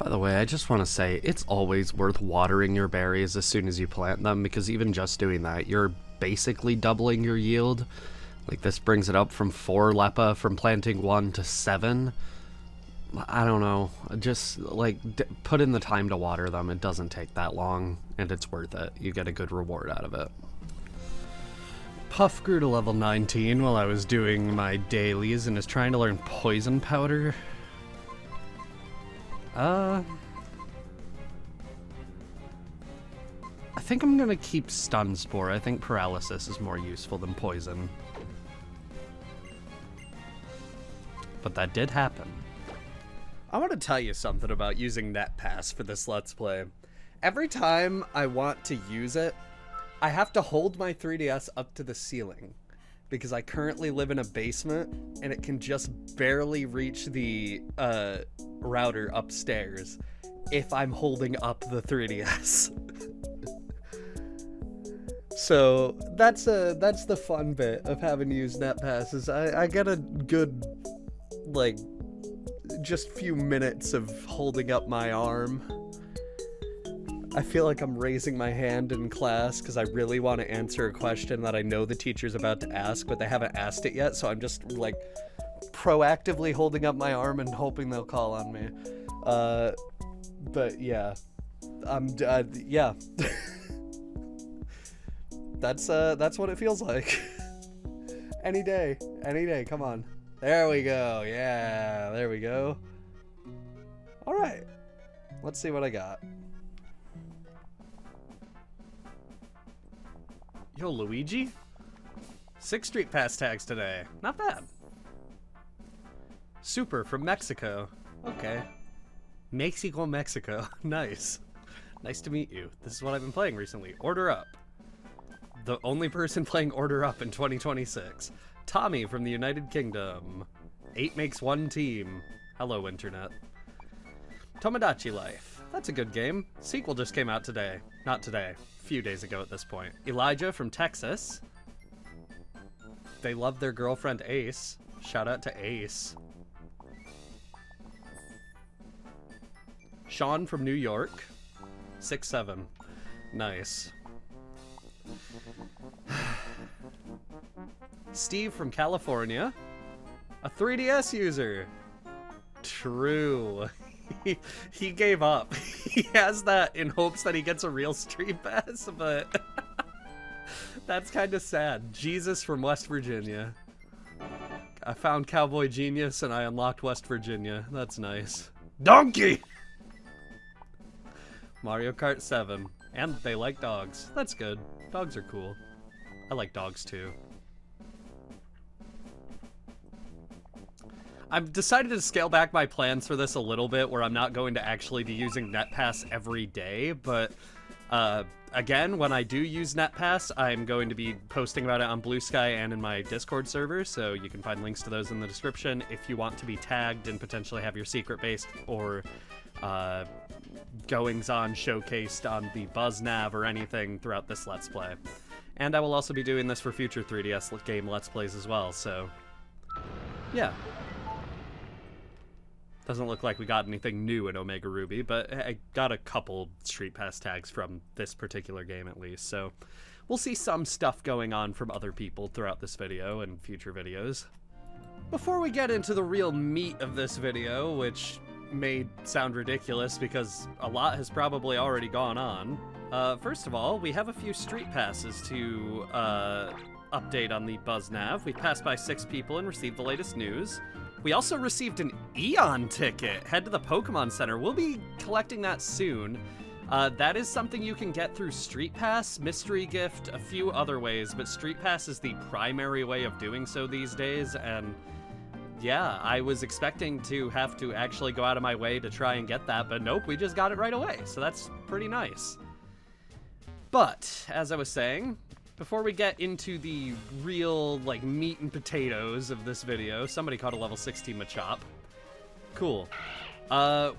By the way, I just want to say it's always worth watering your berries as soon as you plant them, because even just doing that, you're basically doubling your yield. Like, this brings it up from 4 lepa from planting 1 to 7. I don't know. Just, like, put in the time to water them. It doesn't take that long, and it's worth it. You get a good reward out of it. Puff grew to level 19 while I was doing my dailies and is trying to learn poison powder. I think I'm gonna keep Stun Spore. I think Paralysis is more useful than Poison. But that did happen. I want to tell you something about using NetPass for this Let's Play. Every time I want to use it, I have to hold my 3DS up to the ceiling, because I currently live in a basement and it can just barely reach the router upstairs if I'm holding up the 3DS. So that's the fun bit of having to use NetPass, is I get a good, like, just few minutes of holding up my arm. I feel like I'm raising my hand in class because I really want to answer a question that I know the teacher's about to ask, but they haven't asked it yet, so I'm just, like, proactively holding up my arm and hoping they'll call on me. But yeah. Yeah. That's what it feels like. Any day, come on. There we go, yeah, there we go. Alright, let's see what I got. Yo, Luigi? 6 Street Pass tags today. Not bad. Super from Mexico. Okay. Mexico. Nice. Nice to meet you. This is what I've been playing recently. Order Up. The only person playing Order Up in 2026. Tommy from the United Kingdom. 8 makes 1 team. Hello, Internet. Tomodachi Life. That's a good game. Sequel just came out today. Not today. A few days ago at this point. Elijah from Texas. They love their girlfriend Ace. Shout out to Ace. Sean from New York. 6-7. Nice. Steve from California. A 3DS user. True. He gave up. He has that in hopes that he gets a real Stream Pass, but that's kind of sad. Jesus from West Virginia. I found Cowboy Genius and I unlocked West Virginia. That's nice. Donkey! Mario Kart 7. And they like dogs. That's good. Dogs are cool. I like dogs too. I've decided to scale back my plans for this a little bit, where I'm not going to actually be using NetPass every day, but again, when I do use NetPass, I'm going to be posting about it on Bluesky and in my Discord server, so you can find links to those in the description if you want to be tagged and potentially have your secret base or goings-on showcased on the BuzzNav or anything throughout this Let's Play. And I will also be doing this for future 3DS game Let's Plays as well, so yeah. Doesn't look like we got anything new in Omega Ruby, but I got a couple Street Pass tags from this particular game at least, so we'll see some stuff going on from other people throughout this video and future videos. Before we get into the real meat of this video, which may sound ridiculous because a lot has probably already gone on, first of all, we have a few Street Passes to update on the BuzzNav. We've passed by 6 people and received the latest news. We also received an Eon ticket. Head to the Pokémon Center. We'll be collecting that soon. That is something you can get through Street Pass, Mystery Gift, a few other ways, but Street Pass is the primary way of doing so these days, and yeah, I was expecting to have to actually go out of my way to try and get that, but nope, we just got it right away, so that's pretty nice. But, as I was saying, before we get into the real, like, meat and potatoes of this video, somebody caught a level 16 Machop. Cool.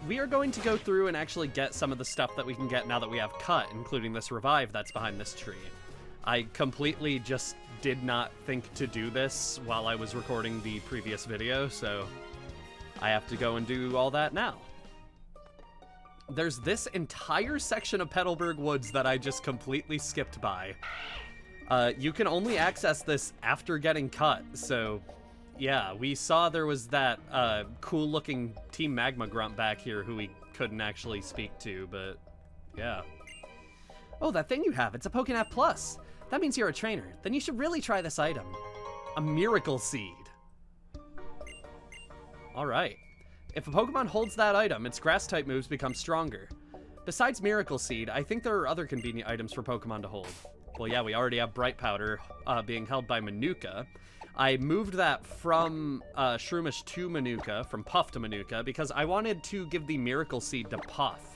We are going to go through and actually get some of the stuff that we can get now that we have cut, including this revive that's behind this tree. I completely just did not think to do this while I was recording the previous video, so I have to go and do all that now. there's this entire section of Petalburg Woods that I just completely skipped by. You can only access this after getting cut, so yeah, we saw there was that cool-looking Team Magma grunt back here who we couldn't actually speak to, but yeah. Oh, that thing you have, it's a Pokénap Plus. That means you're a trainer. Then you should really try this item. A Miracle Seed. Alright. If a Pokemon holds that item, its Grass-type moves become stronger. Besides Miracle Seed, I think there are other convenient items for Pokemon to hold. Well, yeah, we already have Bright Powder being held by Manuka. I moved that from Shroomish to Manuka, from Puff to Manuka, because I wanted to give the Miracle Seed to Puff.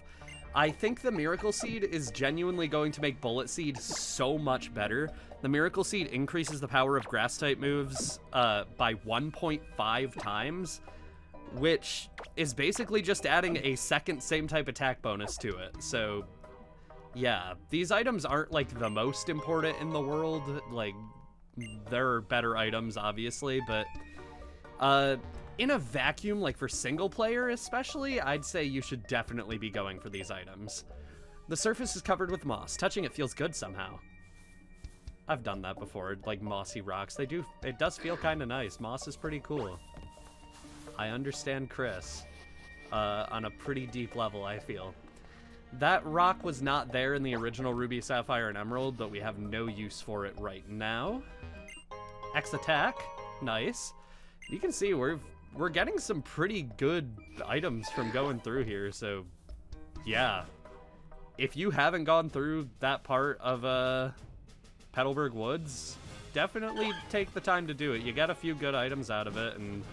I think the Miracle Seed is genuinely going to make Bullet Seed so much better. The Miracle Seed increases the power of Grass-type moves by 1.5 times, which is basically just adding a second same-type attack bonus to it. So, yeah, these items aren't, like, the most important in the world. Like, there are better items, obviously, but in a vacuum, like for single player especially, I'd say you should definitely be going for these items. The surface is covered with moss. Touching it feels good somehow. I've done that before, like mossy rocks. It does feel kind of nice. Moss is pretty cool. I understand Chris on a pretty deep level, I feel. That rock was not there in the original Ruby, Sapphire, and Emerald, but we have no use for it right now. X attack, nice. You can see we're getting some pretty good items from going through here, so yeah. If you haven't gone through that part of Petalburg Woods, definitely take the time to do it. You get a few good items out of it, and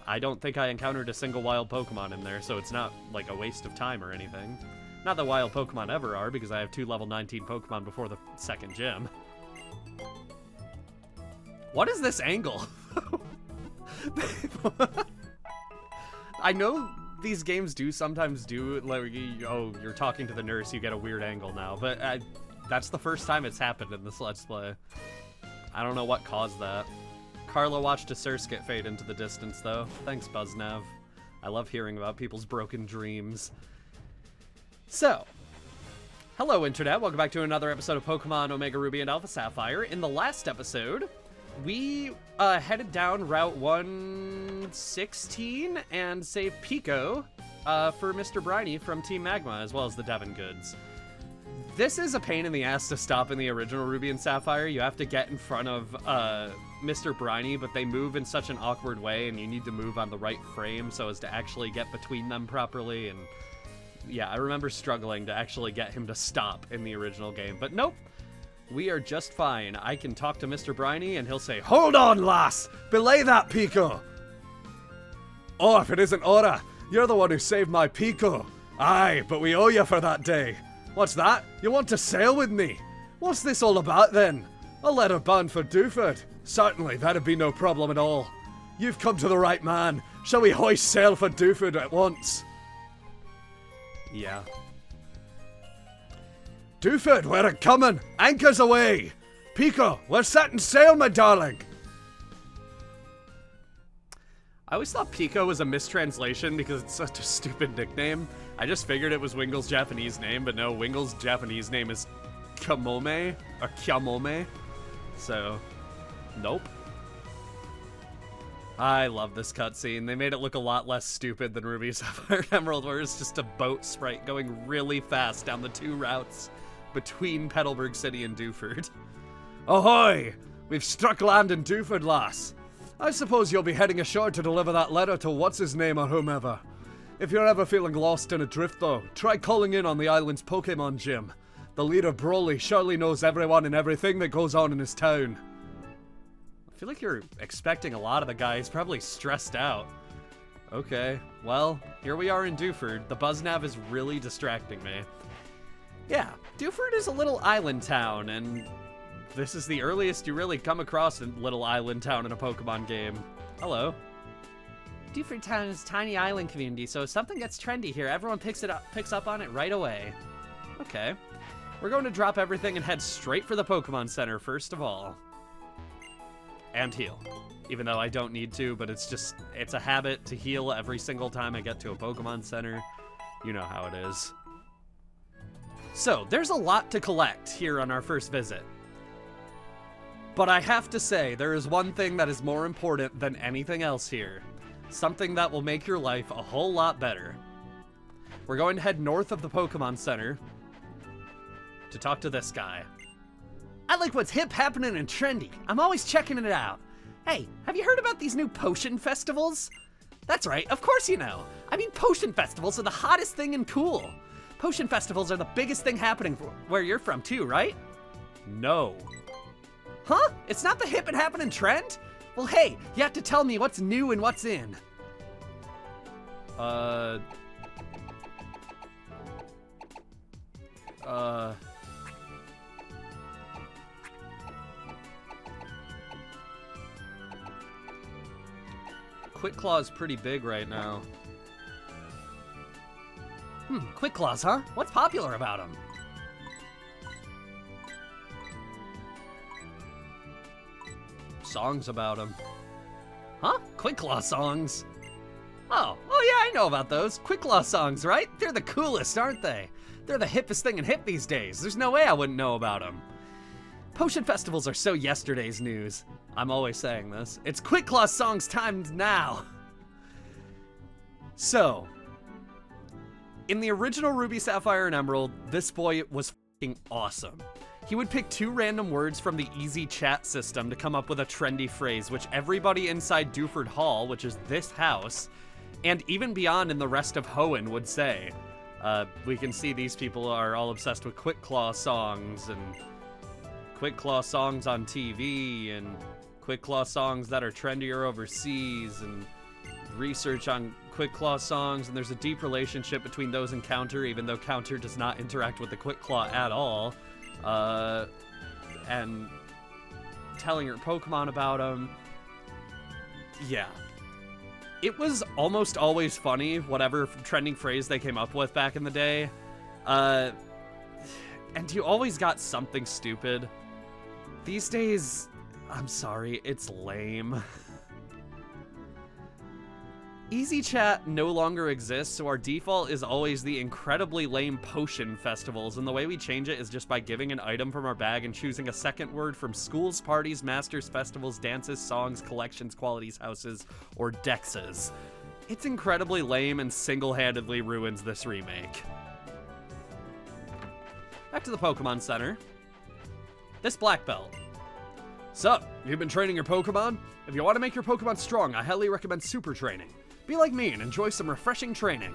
I don't think I encountered a single wild Pokemon in there, so it's not like a waste of time or anything. Not that wild Pokemon ever are, because I have 2 level 19 Pokemon before the second gym. What is this angle? I know these games do sometimes do, like, oh, you're talking to the nurse, you get a weird angle now, but that's the first time it's happened in this Let's Play. I don't know what caused that. Carla watched a Surskit fade into the distance, though. Thanks, Buzznav. I love hearing about people's broken dreams. So, hello Internet, welcome back to another episode of Pokemon Omega Ruby and Alpha Sapphire. In the last episode, we headed down Route 116 and saved Pico for Mr. Briny from Team Magma, as well as the Devon Goods. This is a pain in the ass to stop in the original Ruby and Sapphire. You have to get in front of Mr. Briny, but they move in such an awkward way, and you need to move on the right frame so as to actually get between them properly, and yeah, I remember struggling to actually get him to stop in the original game, but nope. We are just fine. I can talk to Mr. Briny, and he'll say, "Hold on, lass! Belay that, Pico!" "Oh, if it isn't Aura! You're the one who saved my Pico!" "Aye, but we owe you for that day." "What's that? You want to sail with me?" "What's this all about, then?" "A letter bound for Dewford." "Certainly, that'd be no problem at all." "You've come to the right man. Shall we hoist sail for Dewford at once?" Yeah. "Dewford, we're a-comin'! Anchors away! Pico, we're setting sail, my darling!" I always thought Pico was a mistranslation because it's such a stupid nickname. I just figured it was Wingle's Japanese name, but no, Wingle's Japanese name is Kamome, or Kyamome. So, nope. I love this cutscene. They made it look a lot less stupid than Ruby, Sapphire, and Emerald, where it's just a boat sprite going really fast down the 2 routes between Petalburg City and Dewford. "Ahoy! We've struck land in Dewford, lass. I suppose you'll be heading ashore to deliver that letter to what's-his-name or whomever. If you're ever feeling lost and adrift, though, try calling in on the island's Pokémon gym. The leader, Broly, surely knows everyone and everything that goes on in his town." I feel like you're expecting a lot of the guy. He's probably stressed out. Okay, well, here we are in Dewford. The Buzznav is really distracting me. Yeah, Dewford is a little island town, and this is the earliest you really come across a little island town in a Pokemon game. Hello. Dewford Town is a tiny island community, so if something gets trendy here, everyone picks up on it right away. Okay. We're going to drop everything and head straight for the Pokemon Center first of all. And heal. Even though I don't need to, but it's a habit to heal every single time I get to a Pokemon Center. You know how it is. So, there's a lot to collect here on our first visit. But I have to say, there is one thing that is more important than anything else here. Something that will make your life a whole lot better. We're going to head north of the Pokemon Center to talk to this guy. I like what's hip, happening, and trendy. I'm always checking it out. Hey, have you heard about these new potion festivals? That's right, of course you know. I mean, potion festivals are the hottest thing and cool. Potion festivals are the biggest thing happening where you're from too, right? No. Huh? It's not the hip and happening trend? Well, hey, you have to tell me what's new and what's in. Quick Claw's pretty big right now. Quick Claws, huh? What's popular about them? Songs about them. Huh? Quick Claw songs? Oh yeah, I know about those. Quick Claw songs, right? They're the coolest, aren't they? They're the hippest thing in hip these days. There's no way I wouldn't know about them. Potion festivals are so yesterday's news. I'm always saying this. It's Quick Claw songs timed now. So, in the original Ruby, Sapphire, and Emerald, this boy was f***ing awesome. He would pick 2 random words from the easy chat system to come up with a trendy phrase, which everybody inside Dewford Hall, which is this house, and even beyond in the rest of Hoenn would say. We can see these people are all obsessed with Quick Claw songs, and Quick Claw songs on TV, and Quick Claw songs that are trendier overseas, and research on Quick Claw songs, and there's a deep relationship between those and Counter, even though Counter does not interact with the Quick Claw at all. And telling your Pokemon about them. Yeah. It was almost always funny, whatever trending phrase they came up with back in the day. And you always got something stupid. These days, I'm sorry, it's lame. Easy Chat no longer exists, so our default is always the incredibly lame potion festivals, and the way we change it is just by giving an item from our bag and choosing a second word from schools, parties, masters, festivals, dances, songs, collections, qualities, houses, or dexes. It's incredibly lame and single-handedly ruins this remake. Back to the Pokemon Center. This black belt. Sup, you've been training your Pokemon? If you want to make your Pokemon strong, I highly recommend super training. Be like me and enjoy some refreshing training.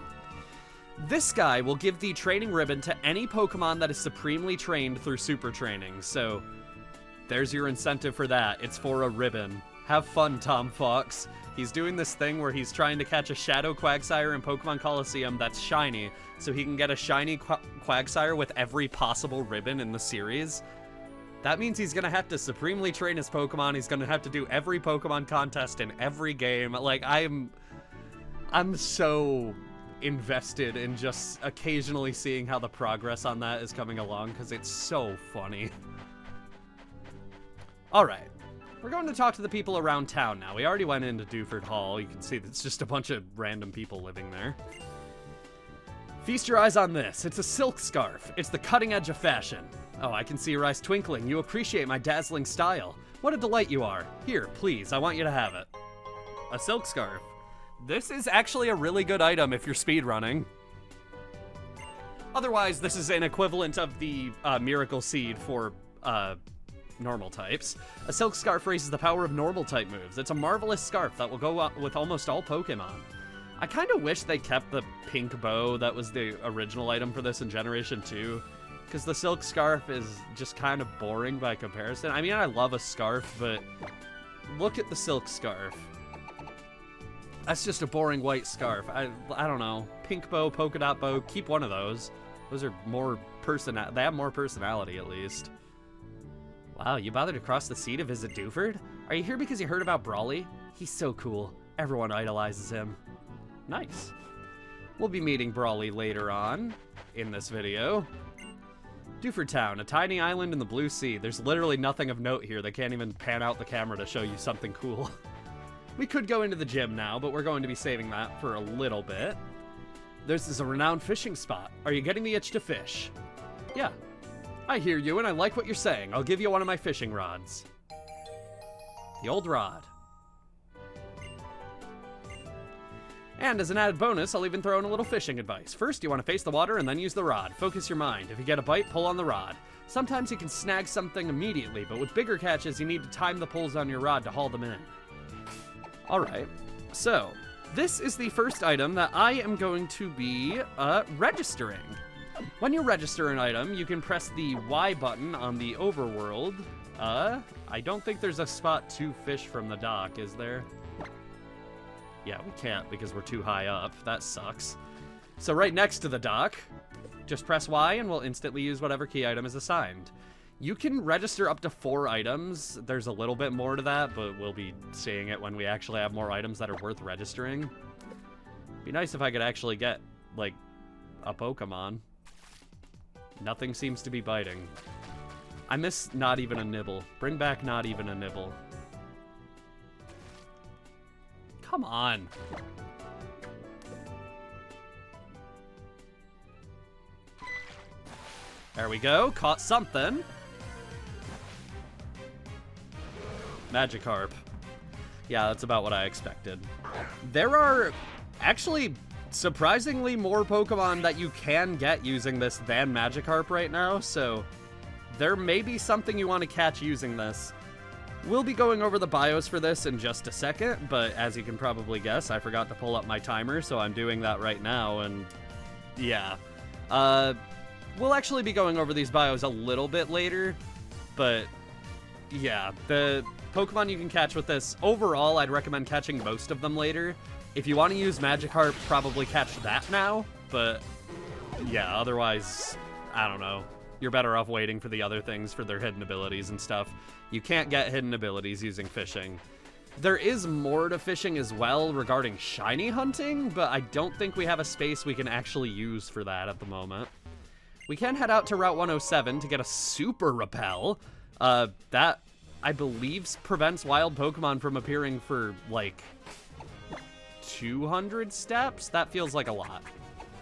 This guy will give the training ribbon to any Pokemon that is supremely trained through super training, so there's your incentive for that. It's for a ribbon. Have fun, Tom Fox. He's doing this thing where he's trying to catch a Shadow Quagsire in Pokemon Coliseum that's shiny, so he can get a shiny Quagsire with every possible ribbon in the series. That means he's gonna have to supremely train his Pokemon. He's gonna have to do every Pokemon contest in every game. Like, I'm so invested in just occasionally seeing how the progress on that is coming along, because it's so funny. Alright, we're going to talk to the people around town now. We already went into Dewford Hall. You can see it's just a bunch of random people living there. Feast your eyes on this. It's a silk scarf. It's the cutting edge of fashion. Oh, I can see your eyes twinkling. You appreciate my dazzling style. What a delight you are. Here, please, I want you to have it. A silk scarf. This is actually a really good item if you're speedrunning. Otherwise, this is an equivalent of the Miracle Seed for normal types. A silk scarf raises the power of normal type moves. It's a marvelous scarf that will go with almost all Pokemon. I kind of wish they kept the pink bow that was the original item for this in Generation 2, because the silk scarf is just kind of boring by comparison. I mean, I love a scarf, but look at the silk scarf. That's just a boring white scarf. I don't know. Pink bow, polka dot bow, keep one of those. Those are more they have more personality, at least. Wow, you bothered to cross the sea to visit Dewford? Are you here because you heard about Brawly? He's so cool. Everyone idolizes him. Nice. We'll be meeting Brawly later on in this video. Dewford Town, a tiny island in the blue sea. There's literally nothing of note here. They can't even pan out the camera to show you something cool. We could go into the gym now, but we're going to be saving that for a little bit. This is a renowned fishing spot. Are you getting the itch to fish? Yeah. I hear you, and I like what you're saying. I'll give you one of my fishing rods. The old rod. And as an added bonus, I'll even throw in a little fishing advice. First, you want to face the water and then use the rod. Focus your mind. If you get a bite, pull on the rod. Sometimes you can snag something immediately, but with bigger catches, you need to time the pulls on your rod to haul them in. Alright, so this is the first item that I am going to be registering. When you register an item, you can press the Y button on the overworld. I don't think there's a spot to fish from the dock, is there? Yeah, we can't because we're too high up. That sucks. So right next to the dock, just press Y and we'll instantly use whatever key item is assigned. You can register up to 4 items. There's a little bit more to that, but we'll be seeing it when we actually have more items that are worth registering. Be nice if I could actually get, like, a Pokemon. Nothing seems to be biting. I miss not even a nibble. Bring back not even a nibble. Come on. There we go. Caught something. Magikarp. Yeah, that's about what I expected. There are actually surprisingly more Pokemon that you can get using this than Magikarp right now, so there may be something you want to catch using this. We'll be going over the bios for this in just a second, but as you can probably guess, I forgot to pull up my timer, so I'm doing that right now, and yeah. We'll actually be going over these bios a little bit later, but yeah, the Pokemon you can catch with this, overall, I'd recommend catching most of them later. If you want to use Magikarp, probably catch that now, but yeah, otherwise, I don't know. You're better off waiting for the other things for their hidden abilities and stuff. You can't get hidden abilities using fishing. There is more to fishing as well regarding shiny hunting, but I don't think we have a space we can actually use for that at the moment. We can head out to Route 107 to get a Super Repel. That, I believe, prevents wild Pokemon from appearing for, like, 200 steps? That feels like a lot.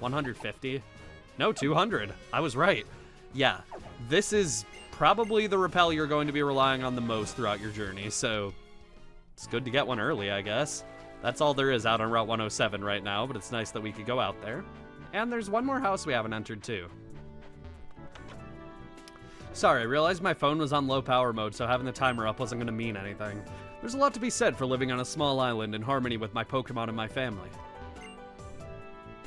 150? No, 200. I was right. Yeah, this is probably the repel you're going to be relying on the most throughout your journey, so it's good to get one early, I guess. That's all there is out on Route 107 right now, but it's nice that we could go out there. And there's one more house we haven't entered, too. Sorry, I realized my phone was on low power mode, so having the timer up wasn't going to mean anything. There's a lot to be said for living on a small island in harmony with my Pokemon and my family.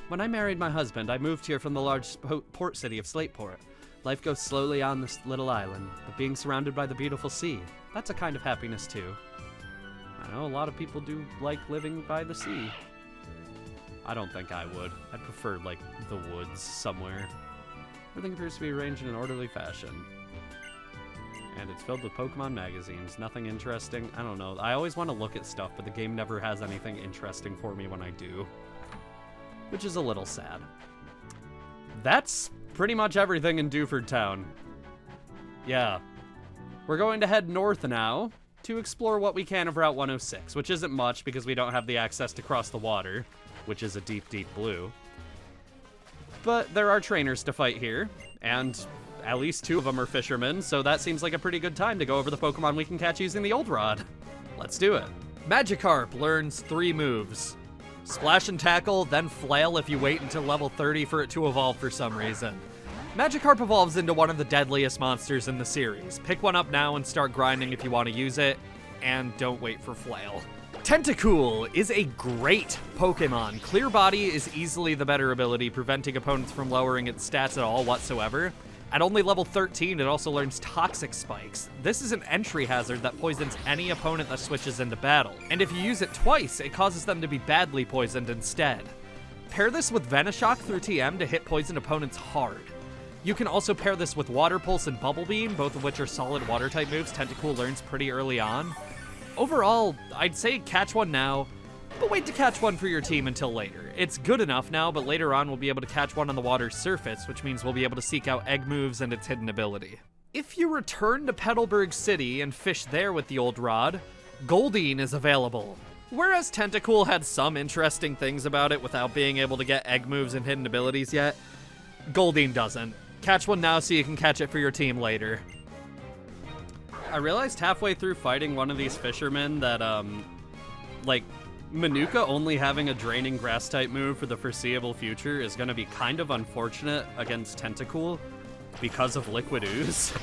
When I married my husband, I moved here from the large port city of Slateport. Life goes slowly on this little island, but being surrounded by the beautiful sea, that's a kind of happiness too. I know a lot of people do like living by the sea. I don't think I would. I'd prefer, like, the woods somewhere. Everything appears to be arranged in an orderly fashion. And it's filled with Pokemon magazines. Nothing interesting. I don't know. I always want to look at stuff, but the game never has anything interesting for me when I do. Which is a little sad. That's pretty much everything in Dewford Town. Yeah. We're going to head north now to explore what we can of Route 106, which isn't much because we don't have the access to cross the water, which is a deep, deep blue. But there are trainers to fight here, and at least 2 of them are fishermen, so that seems like a pretty good time to go over the Pokemon we can catch using the old rod. Let's do it. Magikarp learns 3 moves. Splash and Tackle, then Flail if you wait until level 30 for it to evolve for some reason. Magikarp evolves into one of the deadliest monsters in the series. Pick one up now and start grinding if you want to use it, and don't wait for Flail. Tentacool is a great Pokemon. Clear Body is easily the better ability, preventing opponents from lowering its stats at all whatsoever. At only level 13, it also learns Toxic Spikes. This is an entry hazard that poisons any opponent that switches into battle. And if you use it twice, it causes them to be badly poisoned instead. Pair this with Venoshock through TM to hit poisoned opponents hard. You can also pair this with Water Pulse and Bubble Beam, both of which are solid water-type moves Tentacool learns pretty early on. Overall, I'd say catch one now, but wait to catch one for your team until later. It's good enough now, but later on we'll be able to catch one on the water's surface, which means we'll be able to seek out egg moves and its hidden ability. If you return to Petalburg City and fish there with the old rod, Goldeen is available. Whereas Tentacool had some interesting things about it without being able to get egg moves and hidden abilities yet, Goldeen doesn't. Catch one now so you can catch it for your team later. I realized halfway through fighting one of these fishermen that, like, Manuka only having a draining grass-type move for the foreseeable future is going to be kind of unfortunate against Tentacool because of Liquid Ooze.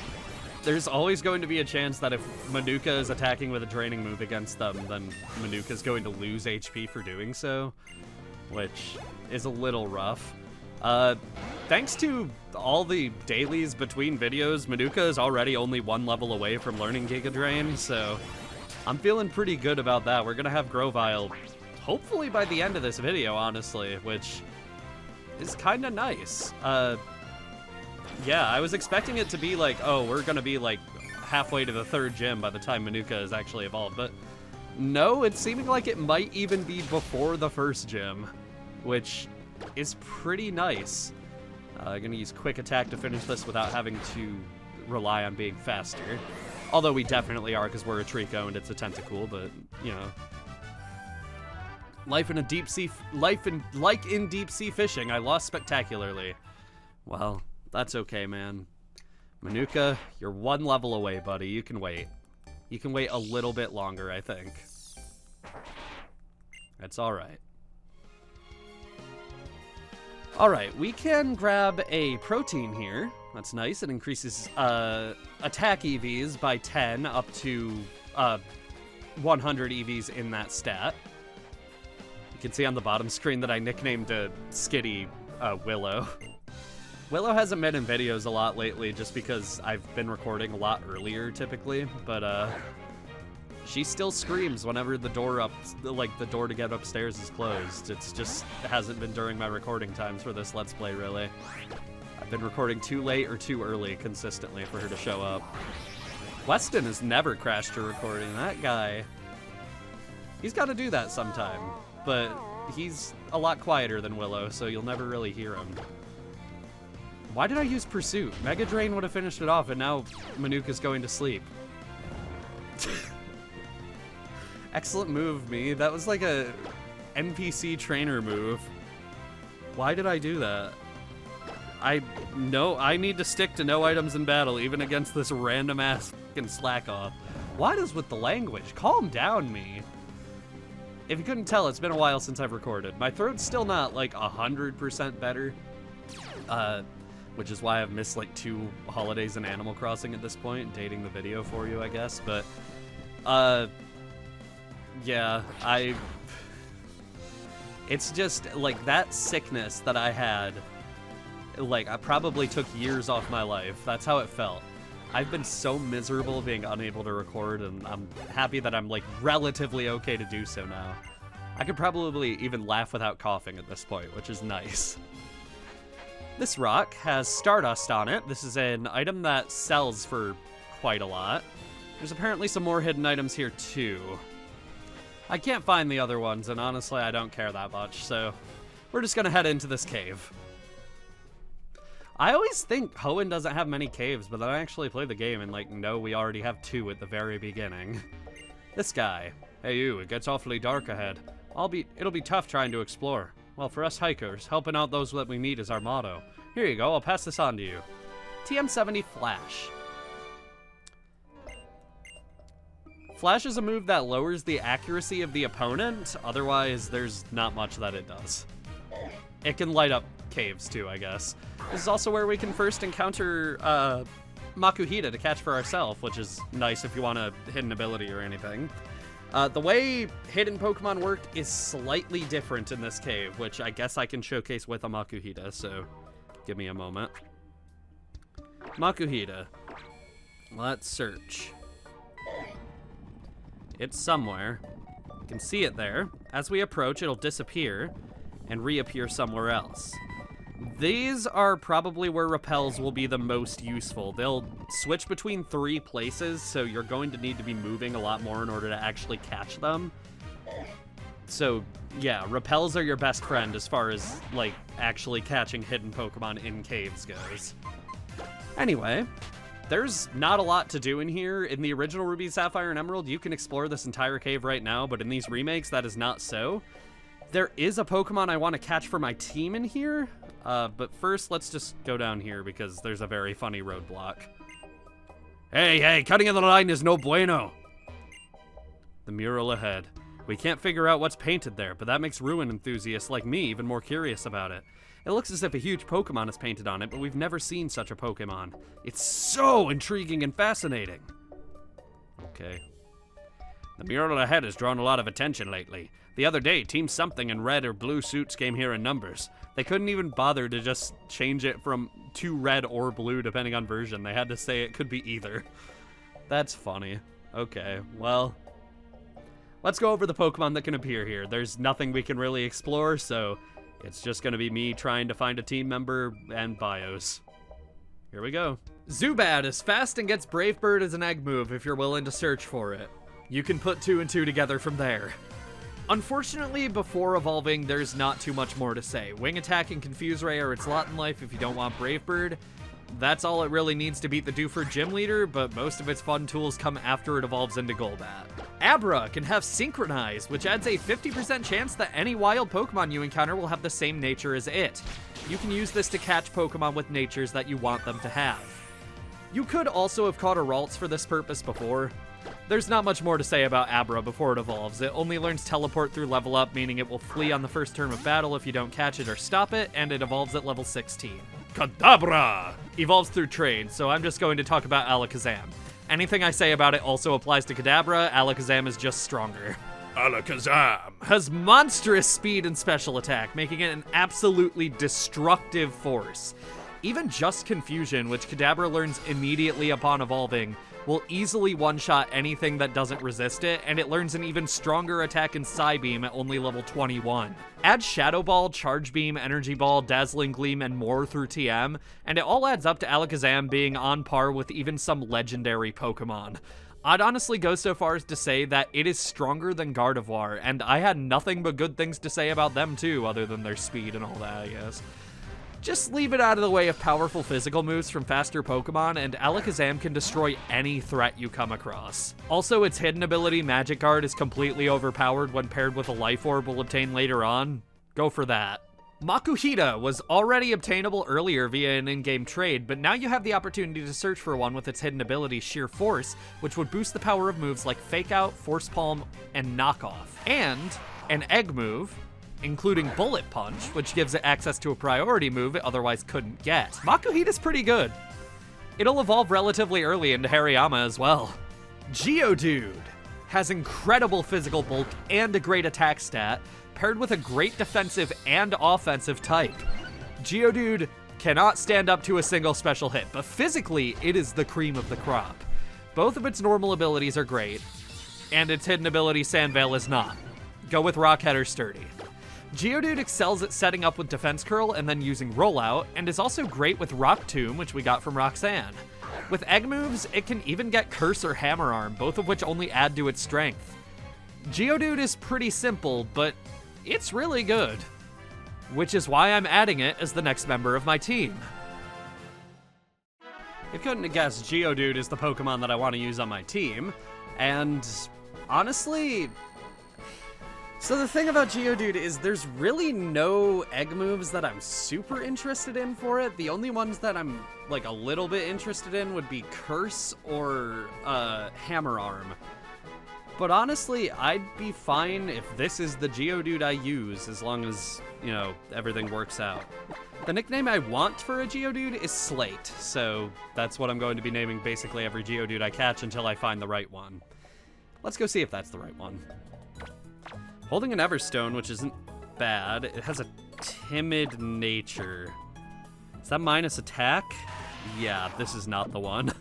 There's always going to be a chance that if Manuka is attacking with a draining move against them, then Manuka's going to lose HP for doing so, which is a little rough. Thanks to all the dailies between videos, Manuka is already only one level away from learning Giga Drain, so I'm feeling pretty good about that. We're gonna have Grovyle hopefully by the end of this video, honestly, which is kind of nice. Yeah, I was expecting it to be like, oh, we're gonna be like halfway to the 3rd gym by the time Manuka is actually evolved, but no, it's seeming like it might even be before the 1st gym, which is pretty nice. Gonna use Quick Attack to finish this without having to rely on being faster. Although we definitely are, because we're a Trico and it's a Tentacool, but, you know. Like in deep sea fishing, I lost spectacularly. Well, that's okay, man. Manuka, you're one level away, buddy. You can wait. You can wait a little bit longer, I think. That's alright. Alright, we can grab a protein here. That's nice. It increases attack EVs by 10 up to 100 EVs in that stat. You can see on the bottom screen that I nicknamed Skitty Willow. Willow hasn't been in videos a lot lately just because I've been recording a lot earlier typically, but she still screams whenever the door to get upstairs is closed. It hasn't been during my recording times for this Let's Play, really. I've been recording too late or too early consistently for her to show up. Weston has never crashed a recording. That guy, he's got to do that sometime, but he's a lot quieter than Willow, so you'll never really hear him. Why did I use Pursuit? Mega Drain would have finished it off, and now Manuka's going to sleep. Excellent move, me. That was like a NPC trainer move. Why did I do that? I need to stick to no items in battle, even against this random-ass fucking slack-off. What is with the language? Calm down, me. If you couldn't tell, it's been a while since I've recorded. My throat's still not, like, 100% better. Which is why I've missed, like, 2 holidays in Animal Crossing at this point, dating the video for you, I guess. But, yeah, it's just, like, that sickness that I had, like, I probably took years off my life. That's how it felt. I've been so miserable being unable to record, and I'm happy that I'm, like, relatively okay to do so now. I could probably even laugh without coughing at this point, which is nice. This rock has Stardust on it. This is an item that sells for quite a lot. There's apparently some more hidden items here, too. I can't find the other ones, and honestly, I don't care that much, so we're just gonna head into this cave. I always think Hoenn doesn't have many caves, but then I actually play the game and, like, no, we already have 2 at the very beginning. This guy. Hey, you, it gets awfully dark ahead. It'll be tough trying to explore. Well, for us hikers, helping out those that we meet is our motto. Here you go, I'll pass this on to you. TM70 Flash. Flash is a move that lowers the accuracy of the opponent, otherwise there's not much that it does. It can light up caves too, I guess. This is also where we can first encounter Makuhita to catch for ourselves, which is nice if you want a hidden ability or anything. The way hidden Pokemon work is slightly different in this cave, which I guess I can showcase with a Makuhita, so give me a moment. Makuhita. Let's search. It's somewhere. You can see it there. As we approach, it'll disappear and reappear somewhere else. These are probably where repels will be the most useful. They'll switch between 3 places, so you're going to need to be moving a lot more in order to actually catch them. So, yeah, repels are your best friend as far as, like, actually catching hidden Pokemon in caves goes. Anyway, There's not a lot to do in here. In the original Ruby, Sapphire, and Emerald, you can explore this entire cave right now, but in these remakes, that is not so. There is a Pokemon I want to catch for my team in here, but first, let's just go down here because there's a very funny roadblock. Hey, cutting in the line is no bueno. The mural ahead. We can't figure out what's painted there, but that makes ruin enthusiasts like me even more curious about it. It looks as if a huge Pokemon is painted on it, but we've never seen such a Pokemon. It's so intriguing and fascinating. Okay. The mural ahead has drawn a lot of attention lately. The other day, Team Something in red or blue suits came here in numbers. They couldn't even bother to just change it from to red or blue, depending on version. They had to say it could be either. That's funny. Okay, well, let's go over the Pokemon that can appear here. There's nothing we can really explore, so it's just going to be me trying to find a team member and bios. Here we go. Zubat is fast and gets Brave Bird as an egg move if you're willing to search for it. You can put 2 and 2 together from there. Unfortunately, before evolving, there's not too much more to say. Wing Attack and Confuse Ray are its lot in life if you don't want Brave Bird. That's all it really needs to beat the Dewford Gym Leader, but most of its fun tools come after it evolves into Golbat. Abra can have Synchronize, which adds a 50% chance that any wild Pokemon you encounter will have the same nature as it. You can use this to catch Pokemon with natures that you want them to have. You could also have caught a Ralts for this purpose before. There's not much more to say about Abra before it evolves. It only learns Teleport through level up, meaning it will flee on the first turn of battle if you don't catch it or stop it, and it evolves at level 16. Kadabra evolves through trade, so I'm just going to talk about Alakazam. Anything I say about it also applies to Kadabra. Alakazam is just stronger. Alakazam has monstrous speed and special attack, making it an absolutely destructive force. Even just Confusion, which Kadabra learns immediately upon evolving, will easily one-shot anything that doesn't resist it, and it learns an even stronger attack in Psybeam at only level 21. Add Shadow Ball, Charge Beam, Energy Ball, Dazzling Gleam, and more through TM, and it all adds up to Alakazam being on par with even some legendary Pokemon. I'd honestly go so far as to say that it is stronger than Gardevoir, and I had nothing but good things to say about them too, other than their speed and all that, I guess. Just leave it out of the way of powerful physical moves from faster Pokemon, and Alakazam can destroy any threat you come across. Also, its hidden ability, Magic Guard, is completely overpowered when paired with a Life Orb we'll obtain later on. Go for that. Makuhita was already obtainable earlier via an in-game trade, but now you have the opportunity to search for one with its hidden ability, Sheer Force, which would boost the power of moves like Fake Out, Force Palm, and Knockoff. And an egg move, including Bullet Punch, which gives it access to a priority move it otherwise couldn't get. Makuhita's pretty good. It'll evolve relatively early into Hariyama as well. Geodude has incredible physical bulk and a great attack stat, paired with a great defensive and offensive type. Geodude cannot stand up to a single special hit, but physically, it is the cream of the crop. Both of its normal abilities are great, and its hidden ability, Sandveil, is not. Go with Rockhead or Sturdy. Geodude excels at setting up with Defense Curl and then using Rollout, and is also great with Rock Tomb, which we got from Roxanne. With egg moves, it can even get Curse or Hammer Arm, both of which only add to its strength. Geodude is pretty simple, but it's really good, which is why I'm adding it as the next member of my team. You couldn't have guessed Geodude is the Pokemon that I want to use on my team, and honestly, so the thing about Geodude is there's really no egg moves that I'm super interested in for it. The only ones that I'm like a little bit interested in would be Curse or Hammer Arm. But honestly, I'd be fine if this is the Geodude I use, as long as, you know, everything works out. The nickname I want for a Geodude is Slate, so that's what I'm going to be naming basically every Geodude I catch until I find the right one. Let's go see if that's the right one. Holding an Everstone, which isn't bad. It has a timid nature. Is that minus attack? Yeah, this is not the one.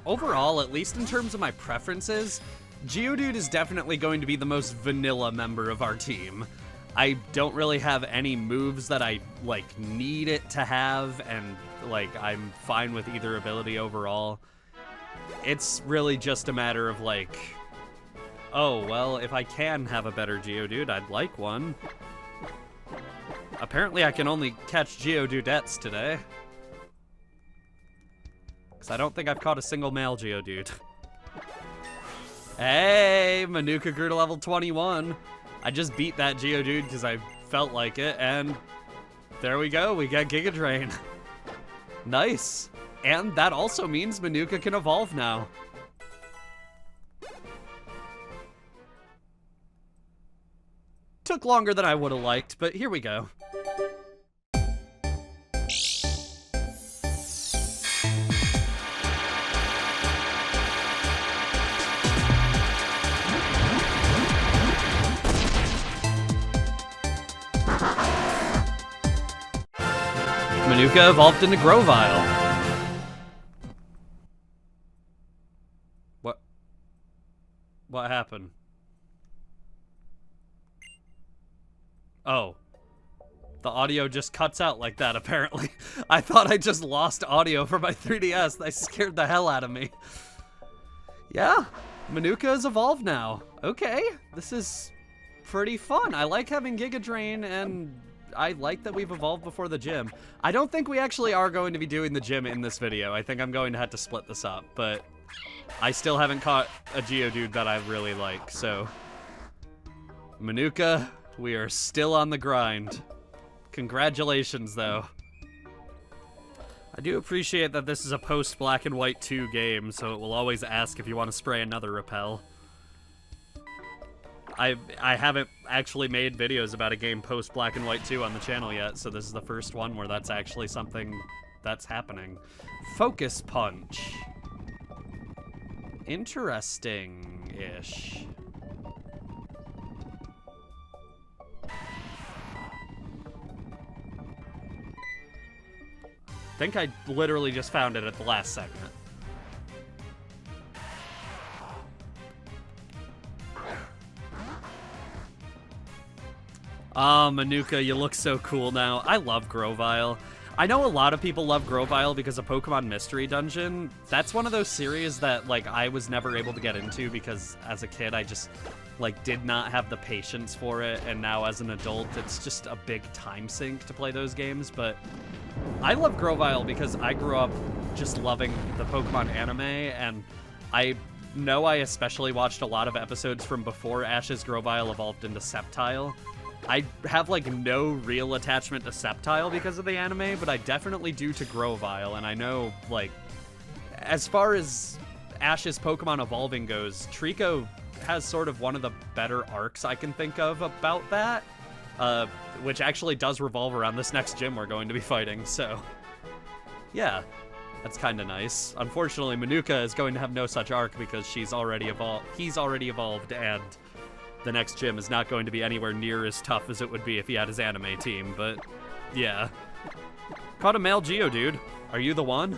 Overall, at least in terms of my preferences, Geodude is definitely going to be the most vanilla member of our team. I don't really have any moves that I, like, need it to have, and, like, I'm fine with either ability overall. It's really just a matter of, like, oh, well, if I can have a better Geodude, I'd like one. Apparently I can only catch Geodudettes today. because I don't think I've caught a single male Geodude. Hey, Manuka grew to level 21. I just beat that Geodude because I felt like it, and there we go. We got Giga Drain. Nice. And that also means Manuka can evolve now. Took longer than I would have liked, but here we go. Manuka evolved into Grovyle. What happened? Oh. The audio just cuts out like that, apparently. I thought I just lost audio for my 3DS. That scared the hell out of me. Yeah, Manuka is evolved now. Okay, this is pretty fun. I like having Giga Drain, and I like that we've evolved before the gym. I don't think we actually are going to be doing the gym in this video. I think I'm going to have to split this up, but I still haven't caught a Geodude that I really like, so Manuka, we are still on the grind. Congratulations, though. I do appreciate that this is a post-Black and White 2 game, so it will always ask if you want to spray another repel. I haven't actually made videos about a game post-Black and White 2 on the channel yet, so this is the first one where that's actually something that's happening. Focus Punch. Interesting-ish. I think I literally just found it at the last second. Oh, Manuka, you look so cool now. I love Grovyle. I know a lot of people love Grovyle because of Pokemon Mystery Dungeon. That's one of those series that, like, I was never able to get into because as a kid I just, like, did not have the patience for it, and now as an adult it's just a big time sink to play those games. But I love Grovyle because I grew up just loving the Pokemon anime, and I know I especially watched a lot of episodes from before Ash's Grovyle evolved into Sceptile. I have, like, no real attachment to Sceptile because of the anime, but I definitely do to Grovyle, and I know, like, as far as Ash's Pokemon evolving goes, Trico has sort of one of the better arcs I can think of about that, which actually does revolve around this next gym we're going to be fighting, so yeah, that's kind of nice. Unfortunately, Manuka is going to have no such arc because he's already evolved, and the next gym is not going to be anywhere near as tough as it would be if he had his anime team, but yeah. Caught a male Geodude. Are you the one?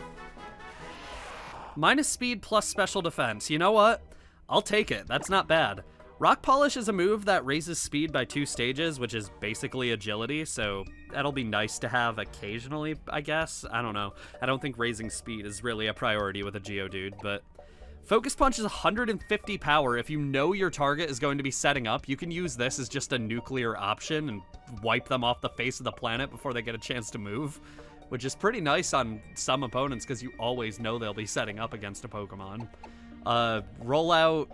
Minus speed plus special defense. You know what? I'll take it. That's not bad. Rock Polish is a move that raises speed by 2 stages, which is basically agility, so that'll be nice to have occasionally, I guess. I don't know. I don't think raising speed is really a priority with a Geodude, but Focus Punch is 150 power. If you know your target is going to be setting up, you can use this as just a nuclear option and wipe them off the face of the planet before they get a chance to move, which is pretty nice on some opponents because you always know they'll be setting up against a Pokemon. Rollout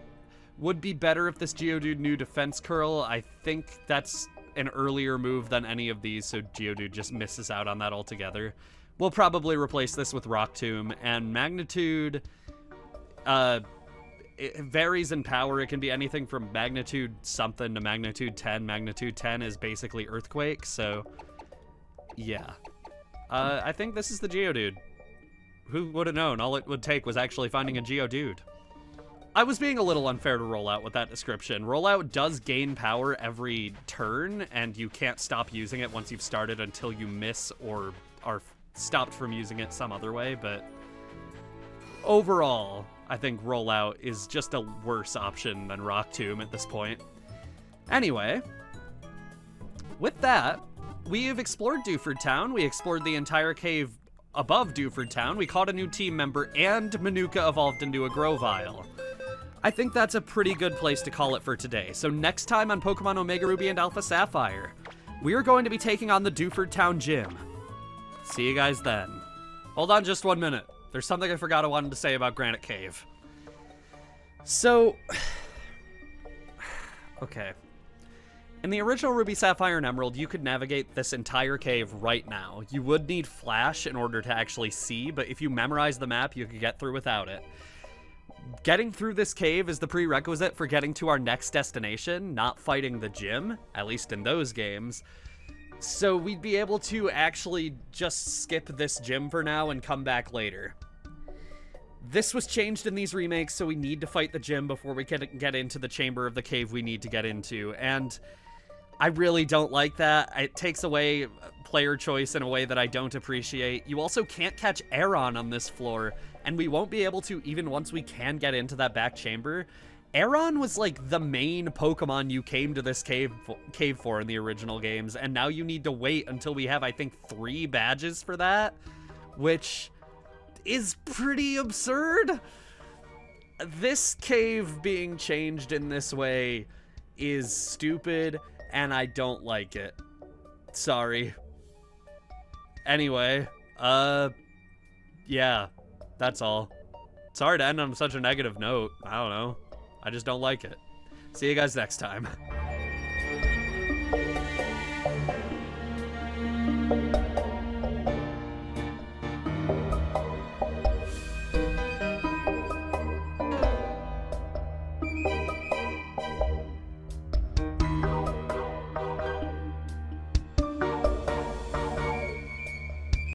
would be better if this Geodude knew Defense Curl. I think that's an earlier move than any of these, so Geodude just misses out on that altogether. We'll probably replace this with Rock Tomb, and Magnitude, it varies in power. It can be anything from magnitude something to magnitude 10. Magnitude 10 is basically Earthquake, so yeah. I think this is the Geodude. Who would have known? All it would take was actually finding a Geodude. I was being a little unfair to Rollout with that description. Rollout does gain power every turn, and you can't stop using it once you've started until you miss or are stopped from using it some other way, but overall, I think Rollout is just a worse option than Rock Tomb at this point. Anyway, with that, we have explored Dewford Town. We explored the entire cave above Dewford Town. We caught a new team member, and Manuka evolved into a Grovyle. I think that's a pretty good place to call it for today. So next time on Pokemon Omega Ruby and Alpha Sapphire, we are going to be taking on the Dewford Town Gym. See you guys then. Hold on just 1 minute. There's something I forgot I wanted to say about Granite Cave. So, okay. In the original Ruby, Sapphire, and Emerald, you could navigate this entire cave right now. You would need flash in order to actually see, but if you memorize the map, you could get through without it. Getting through this cave is the prerequisite for getting to our next destination, not fighting the gym, at least in those games. So we'd be able to actually just skip this gym for now and come back later. This was changed in these remakes, so we need to fight the gym before we can get into the chamber of the cave we need to get into, and I really don't like that. It takes away player choice in a way that I don't appreciate. You also can't catch Aeron on this floor, and we won't be able to even once we can get into that back chamber. Aeron was like the main Pokemon you came to this cave for in the original games, and now you need to wait until we have, I think, 3 badges for that, which is pretty absurd. This cave being changed in this way is stupid, and I don't like it. Sorry. Anyway, yeah, that's all. Sorry to end on such a negative note. I don't know. I just don't like it. See you guys next time.